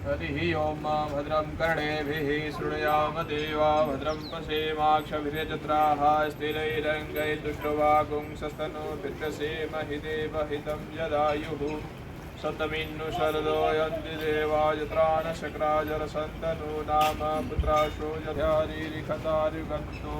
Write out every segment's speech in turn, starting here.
हरिः ओम भद्रं कर्णेभिः शृणुयाम देवा भद्रं पश्येमाक्षभिर्यजत्राः स्थिरैरङ्गैर्दुष्टवागुंसस्तनूर्भिर्दशेमहि देवहितं यदायुः शतमिन्नु शरदो यन्ति देवा यत्रा न शक्राजरसन्तनु नाम पुत्राशो जध्यारीरिखतारिगन्तो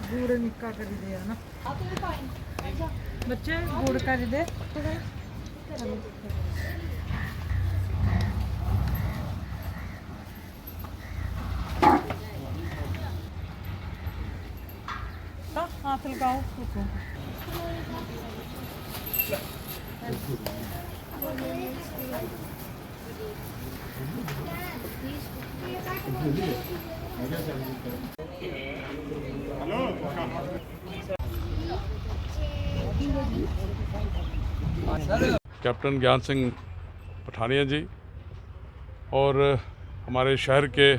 गुड़ निक्का कर दिया ना बच्चे गुड़ कर दे हाथ लगाओ कैप्टन ज्ञान सिंह पठानिया जी और हमारे शहर के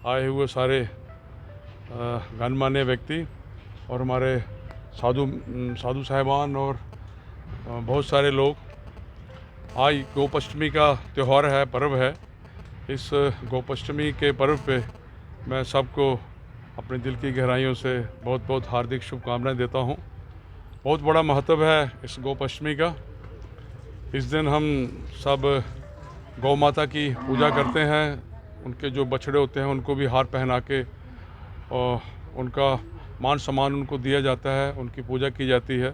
आए हुए सारे गणमान्य व्यक्ति और हमारे साधु साहिबान और बहुत सारे लोग, आज गोपाष्टमी का त्यौहार है, पर्व है। इस गोपाष्टमी के पर्व पे मैं सबको अपने दिल की गहराइयों से बहुत बहुत हार्दिक शुभकामनाएं देता हूं। बहुत बड़ा महत्व है इस गोपाष्टमी का। इस दिन हम सब गौ माता की पूजा करते हैं, उनके जो बछड़े होते हैं उनको भी हार पहना के और उनका मान सम्मान उनको दिया जाता है, उनकी पूजा की जाती है।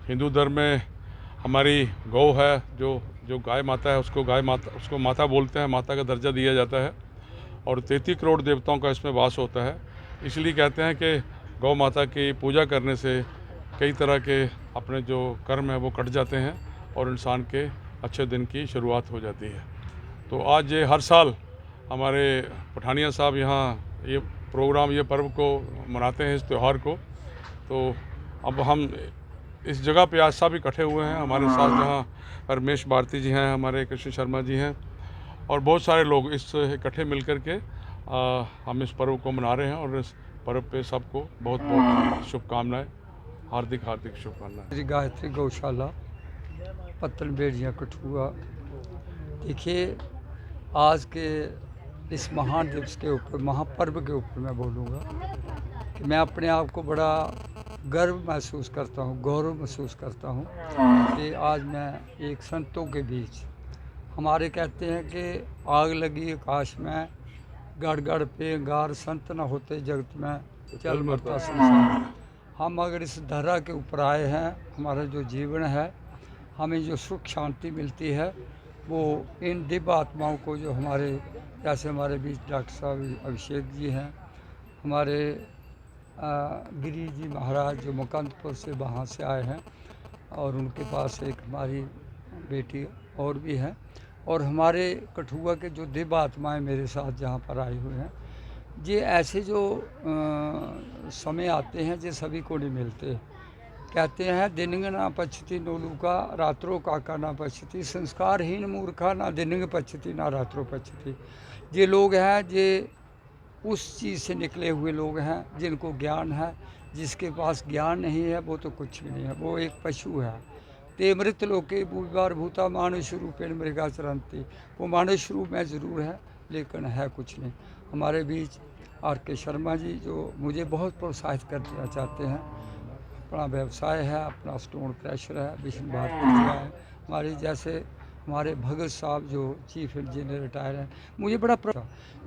हिंदू धर्म में हमारी गौ है, जो गाय माता है, उसको माता बोलते हैं, माता का दर्जा दिया जाता है और 33 करोड़ देवताओं का इसमें वास होता है। इसलिए कहते हैं कि गौ माता की पूजा करने से कई तरह के अपने जो कर्म है वो कट जाते हैं और इंसान के अच्छे दिन की शुरुआत हो जाती है। तो आज ये हर साल हमारे पठानिया साहब यहाँ ये प्रोग्राम, ये पर्व को मनाते हैं, इस त्यौहार को। तो अब हम इस जगह पे आज सब इकट्ठे हुए हैं। हमारे साथ जहाँ रमेश भारती जी हैं, हमारे कृष्ण शर्मा जी हैं और बहुत सारे लोग इस इकट्ठे मिलकर के हम इस पर्व को मना रहे हैं और इस पर्व पे सबको बहुत बहुत शुभकामनाएं, हार्दिक हार्दिक शुभकामनाएं। श्री गायत्री गौशाला पत्तन बेड़िया कठुआ। देखिए, आज के इस महान दिवस के ऊपर, महापर्व के ऊपर मैं बोलूँगा कि मैं अपने आप को बड़ा गर्व महसूस करता हूँ, गौरव महसूस करता हूँ कि आज मैं एक संतों के बीच। हमारे कहते हैं कि आग लगी आकाश में, गड़ गड़ पे अंगार, संत न होते जगत में, चल मरता संसार। हम अगर इस धरा के ऊपर आए हैं, हमारा जो जीवन है, हमें जो सुख शांति मिलती है वो इन दिव्य आत्माओं को, जो हमारे जैसे हमारे बीच डॉक्टर साहब अभिषेक जी हैं, हमारे गिरी जी महाराज जो मुकंदपुर से वहाँ से आए हैं, और उनके पास एक हमारी बेटी और भी है, और हमारे कठुआ के जो दिव्य आत्माएँ मेरे साथ जहाँ पर आए हुए हैं, ये ऐसे जो समय आते हैं जो सभी को नहीं मिलते। कहते हैं दिनंग ना पछती नोलू का रात्रो काका ना पछती, संस्कारहीन मूर्खा ना दिनंग पछती ना रात्रो पछती। ये लोग हैं जे उस चीज़ से निकले हुए लोग हैं जिनको ज्ञान है। जिसके पास ज्ञान नहीं है वो तो कुछ भी नहीं है, वो एक पशु है। ते मृत लोके भूबार भूता मानुष रूपेण मृगा चरंती। वो मनुष्य रूप में ज़रूर है लेकिन है कुछ नहीं। हमारे बीच RK शर्मा जी जो मुझे बहुत प्रोत्साहित करना चाहते हैं, अपना व्यवसाय है, अपना स्टोन क्रशर है, विष्णु भारती है। हमारे जैसे हमारे भगत साहब जो चीफ इंजीनियर रिटायर हैं, मुझे बड़ा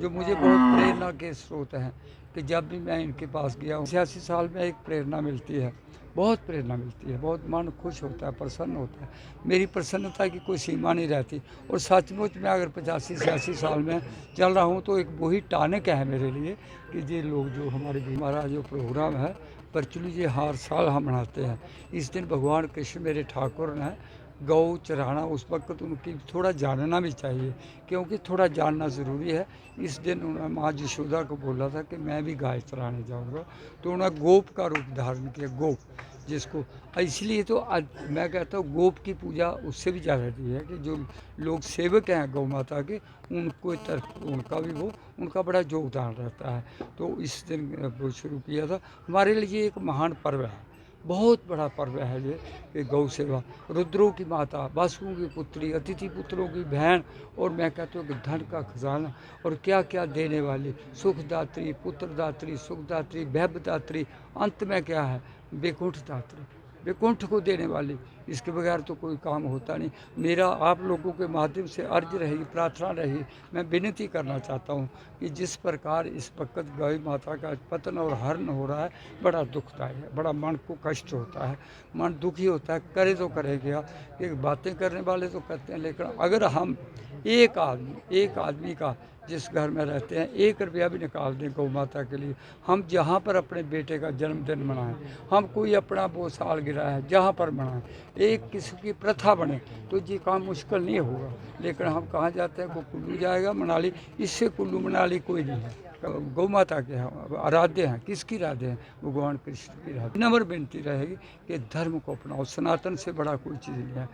जो मुझे बहुत प्रेरणा के स्रोत हैं कि जब भी मैं इनके पास गया हूँ 86 साल में एक प्रेरणा मिलती है, बहुत प्रेरणा मिलती है, बहुत मन खुश होता है, प्रसन्न होता है। मेरी प्रसन्नता की कोई सीमा नहीं रहती। और सचमुच में अगर 85-86 साल में चल रहा हूँ तो एक वही टानिक है मेरे लिए कि ये लोग जो हमारा जो प्रोग्राम है परचुली जी हर साल हम मनाते हैं। इस दिन भगवान कृष्ण मेरे ठाकुर ने गौ चराना, उस वक्त उनकी थोड़ा जानना भी चाहिए क्योंकि थोड़ा जानना ज़रूरी है। इस दिन उन्होंने माँ यशोदा को बोला था कि मैं भी गाय चराने जाऊंगा, तो उन्होंने गोप का रूप धारण किया, गोप जिसको इसलिए तो मैं कहता हूँ गोप की पूजा उससे भी ज़्यादा दी है कि जो लोग सेवक हैं गौ माता के उनको तरफ उनका भी वो उनका बड़ा योगदान रहता है। तो इस दिन वो शुरू किया था। हमारे लिए एक महान पर्व है, बहुत बड़ा पर्व है ये कि गौ सेवा। रुद्रों की माता, वासुओं की पुत्री, अतिथि पुत्रों की बहन, और मैं कहता हूँ कि धन का खजाना और क्या क्या देने वाली, सुखदात्री, पुत्रदात्री, सुखदात्री, वैभवदात्री, अंत में क्या है वैकुंठदात्री, वैकुंठ को देने वाली। इसके बगैर तो कोई काम होता नहीं। मेरा आप लोगों के माध्यम से अर्ज रही, प्रार्थना रही, मैं विनती करना चाहता हूँ कि जिस प्रकार इस वक्त गौ माता का पतन और हरण हो रहा है, बड़ा दुखदायक है, बड़ा मन को कष्ट होता है, मन दुखी होता है। करे तो करे क्या, एक बातें करने वाले तो करते हैं, लेकिन अगर हम एक आदमी का जिस घर में रहते हैं 1 रुपया भी निकाल दें गौ माता के लिए, हम जहाँ पर अपने बेटे का जन्मदिन मनाएं, हम कोई अपना वो सालगिरह है जहाँ पर मनाएं, एक किसी की प्रथा बने तो ये काम मुश्किल नहीं होगा। लेकिन हम कहाँ जाते हैं, को कुल्लू जाएगा मनाली, इससे कुल्लू मनाली कोई नहीं है। गौ माता के हैं, आराध्य हैं, किसकी आराध्य हैं, भगवान कृष्ण की आराध्य। नम्र विनती रहेगी कि धर्म को अपनाओ, सनातन से बड़ा कोई चीज़ नहीं है।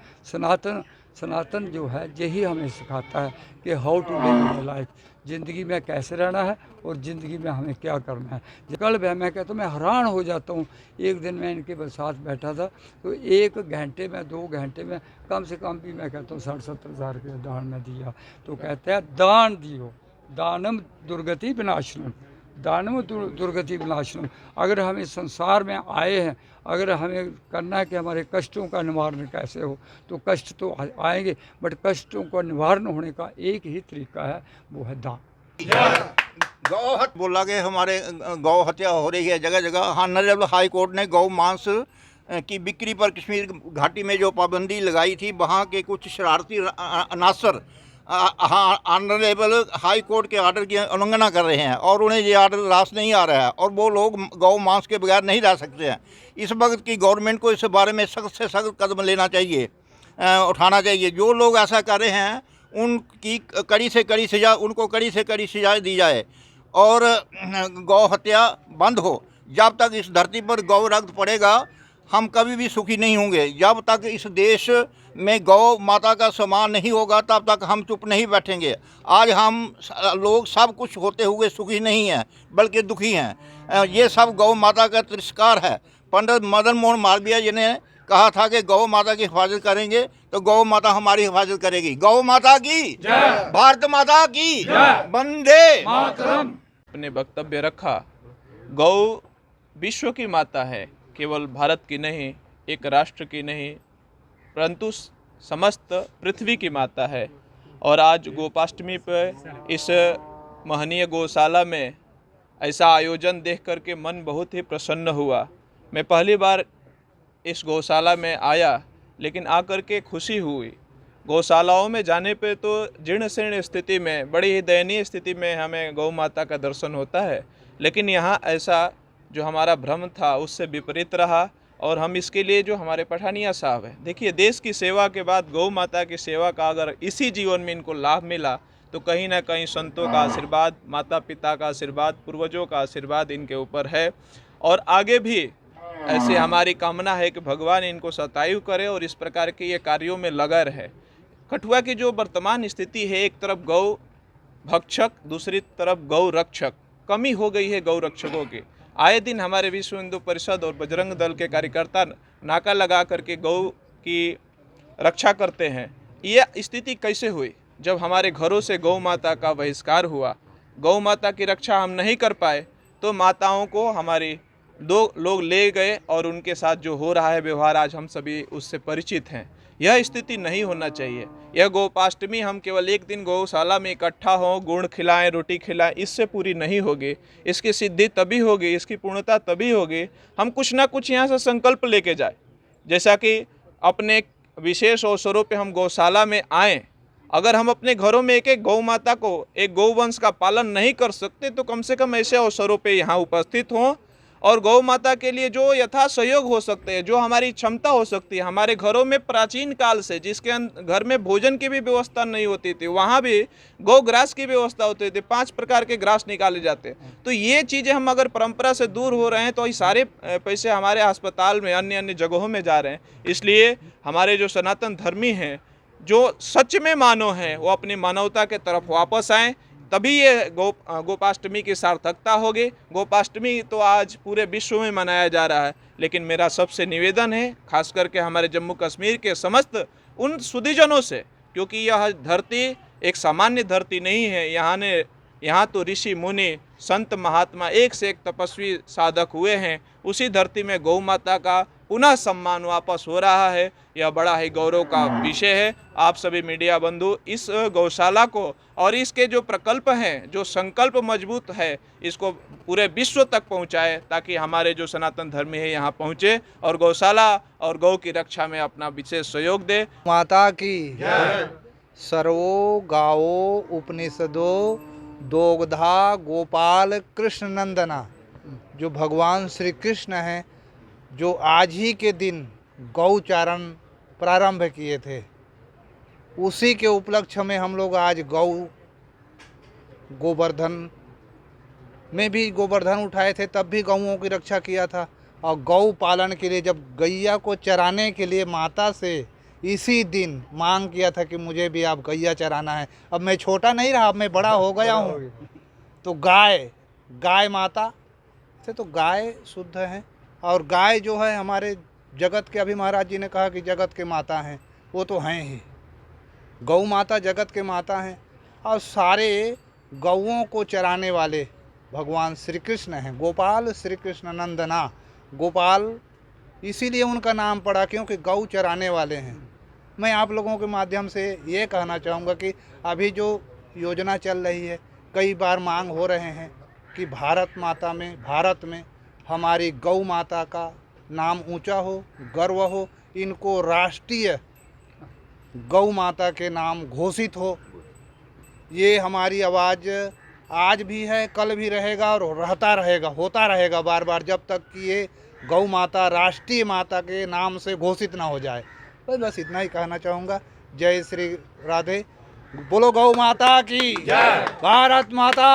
सनातन जो है यही हमें सिखाता है कि how to live in life, ज़िंदगी में कैसे रहना है और ज़िंदगी में हमें क्या करना है। कल मैं कहता हूँ मैं हैरान हो जाता हूँ। एक दिन मैं इनके साथ बैठा था तो 1 घंटे में 2 घंटे में कम से कम भी मैं कहता हूँ 60-70 हज़ार रुपये दान में दिया। तो कहते हैं दान दियो, दानम दुर्गति विनाशनम, दानम दुर्गति विनाशनम। अगर हम इस संसार में आए हैं, अगर हमें करना है कि हमारे कष्टों का निवारण कैसे हो, तो कष्ट तो आएंगे, बट कष्टों का निवारण होने का एक ही तरीका है, वो है दान। गौ हत्या बोला कि हमारे गौ हत्या हो रही है जगह जगह। ऑनरेबल हाई कोर्ट ने गौ मांस की बिक्री पर कश्मीर घाटी में जो पाबंदी लगाई थी, वहाँ के कुछ शरारती अनासर ऑनरेबल हाई कोर्ट के आर्डर की उल्लंघना कर रहे हैं और उन्हें ये आर्डर रास नहीं आ रहा है और वो लोग गौ मांस के बगैर नहीं रह सकते हैं। इस वक्त की गवर्नमेंट को इस बारे में सख्त से सख्त कदम लेना चाहिए, उठाना चाहिए। जो लोग ऐसा कर रहे हैं उनकी कड़ी से कड़ी सज़ा, उनको कड़ी से कड़ी सज़ा दी जाए और गौ हत्या बंद हो। जब तक इस धरती पर गौ रक्त पड़ेगा हम कभी भी सुखी नहीं होंगे। जब तक इस देश में गौ माता का सम्मान नहीं होगा तब तक हम चुप नहीं बैठेंगे। आज हम लोग सब कुछ होते हुए सुखी नहीं हैं बल्कि दुखी हैं। ये सब गौ माता का तिरस्कार है। पंडित मदन मोहन मालवीय जी ने कहा था कि गौ माता की हिफाजत करेंगे तो गौ माता हमारी हिफाजत करेगी। गौ माता की जय, भारत माता की जय, वंदे मातरम। अपने वक्तव्य रखा। गौ विश्व की माता है, केवल भारत की नहीं, एक राष्ट्र की नहीं, परंतु समस्त पृथ्वी की माता है। और आज गोपाष्टमी पर इस महनीय गौशाला में ऐसा आयोजन देख करके मन बहुत ही प्रसन्न हुआ। मैं पहली बार इस गौशाला में आया, लेकिन आकर के खुशी हुई। गौशालाओं में जाने पे तो जीर्ण शीर्ण स्थिति में, बड़ी ही दयनीय स्थिति में हमें गौ माता का दर्शन होता है, लेकिन यहाँ ऐसा जो हमारा भ्रम था उससे विपरीत रहा। और हम इसके लिए जो हमारे पठानिया साहब हैं, देखिए देश की सेवा के बाद गौ माता की सेवा का अगर इसी जीवन में इनको लाभ मिला तो कहीं ना कहीं संतों का आशीर्वाद, माता पिता का आशीर्वाद, पूर्वजों का आशीर्वाद इनके ऊपर है। और आगे भी ऐसे हमारी कामना है कि भगवान इनको सतायु करे और इस प्रकार के ये कार्यों में लगा रहे। कठुआ की जो वर्तमान स्थिति है, एक तरफ गौ भक्षक, दूसरी तरफ गौ रक्षक, कमी हो गई है गौ रक्षकों की। आए दिन हमारे विश्व हिंदू परिषद और बजरंग दल के कार्यकर्ता नाका लगा करके गौ की रक्षा करते हैं। ये स्थिति कैसे हुई? जब हमारे घरों से गौ माता का बहिष्कार हुआ, गौ माता की रक्षा हम नहीं कर पाए, तो माताओं को हमारी 2 लोग ले गए और उनके साथ जो हो रहा है व्यवहार आज हम सभी उससे परिचित हैं। यह स्थिति नहीं होना चाहिए। यह गोपाष्टमी हम केवल एक दिन गौशाला में इकट्ठा हों, गुड़ खिलाएं, रोटी खिलाएं, इससे पूरी नहीं होगी। इसकी सिद्धि तभी होगी, इसकी पूर्णता तभी होगी हम कुछ ना कुछ यहाँ से संकल्प लेके जाए। जैसा कि अपने विशेष अवसरों पे हम गौशाला में आएँ, अगर हम अपने घरों में एक एक गौ माता को, एक गौवंश का पालन नहीं कर सकते, तो कम से कम ऐसे अवसरों पे यहाँ उपस्थित हों और गौ माता के लिए जो यथा सहयोग हो सकते हैं, जो हमारी क्षमता हो सकती है। हमारे घरों में प्राचीन काल से जिसके घर में भोजन की भी व्यवस्था नहीं होती थी, वहाँ भी गौ ग्रास की व्यवस्था होती थी, 5 प्रकार के ग्रास निकाले जाते। तो ये चीज़ें हम अगर परंपरा से दूर हो रहे हैं तो ये सारे पैसे हमारे अस्पताल में, अन्य अन्य जगहों में जा रहे हैं। इसलिए हमारे जो सनातन धर्मी हैं, जो सच में मानव हैं, वो अपनी मानवता के तरफ वापस आएँ, तभी ये गोपाष्टमी की सार्थकता होगी। गोपाष्टमी तो आज पूरे विश्व में मनाया जा रहा है, लेकिन मेरा सबसे निवेदन है, खास करके हमारे जम्मू कश्मीर के समस्त उन सुधीजनों से, क्योंकि यह धरती एक सामान्य धरती नहीं है। यहाँ तो ऋषि मुनि, संत महात्मा, एक से एक तपस्वी साधक हुए हैं। उसी धरती में गौ माता का पुनः सम्मान वापस हो रहा है। यह बड़ा ही गौरव का विषय है। आप सभी मीडिया बंधु इस गौशाला को और इसके जो प्रकल्प हैं, जो संकल्प मजबूत है, इसको पूरे विश्व तक पहुंचाए, ताकि हमारे जो सनातन धर्मी है यहाँ पहुँचे और गौशाला और गौ की रक्षा में अपना विशेष सहयोग दे। माता की सर्वो गावो उपनिषदो दोग्धा गोपाल कृष्ण नंदना। जो भगवान श्री कृष्ण हैं, जो आज ही के दिन गौचारण प्रारंभ किए थे, उसी के उपलक्ष्य में हम लोग आज गोवर्धन में भी गोवर्धन उठाए थे, तब भी गौओं की रक्षा किया था। और गौ पालन के लिए जब गैया को चराने के लिए माता से इसी दिन मांग किया था कि मुझे भी आप गैया चराना है। अब मैं छोटा नहीं रहा, अब मैं बड़ा हो गया हूँ। तो गाय माता से, तो गाय शुद्ध है। और गाय जो है हमारे जगत के, अभी महाराज जी ने कहा कि जगत के माता हैं, वो तो हैं ही। गौ माता जगत के माता हैं और सारे गौओं को चराने वाले भगवान श्री कृष्ण हैं। गोपाल श्री कृष्ण नंदना। गोपाल इसीलिए उनका नाम पड़ा क्योंकि गौ चराने वाले हैं। मैं आप लोगों के माध्यम से ये कहना चाहूँगा कि अभी जो योजना चल रही है, कई बार मांग हो रहे हैं कि भारत में हमारी गौ माता का नाम ऊंचा हो, गर्व हो, इनको राष्ट्रीय गौ माता के नाम घोषित हो। ये हमारी आवाज़ आज भी है, कल भी रहेगा और रहता रहेगा, होता रहेगा बार बार, जब तक कि ये गौ माता राष्ट्रीय माता के नाम से घोषित ना हो जाए। बस इतना ही कहना चाहूँगा। जय श्री राधे। बोलो गौ माता की जय। भारत माता।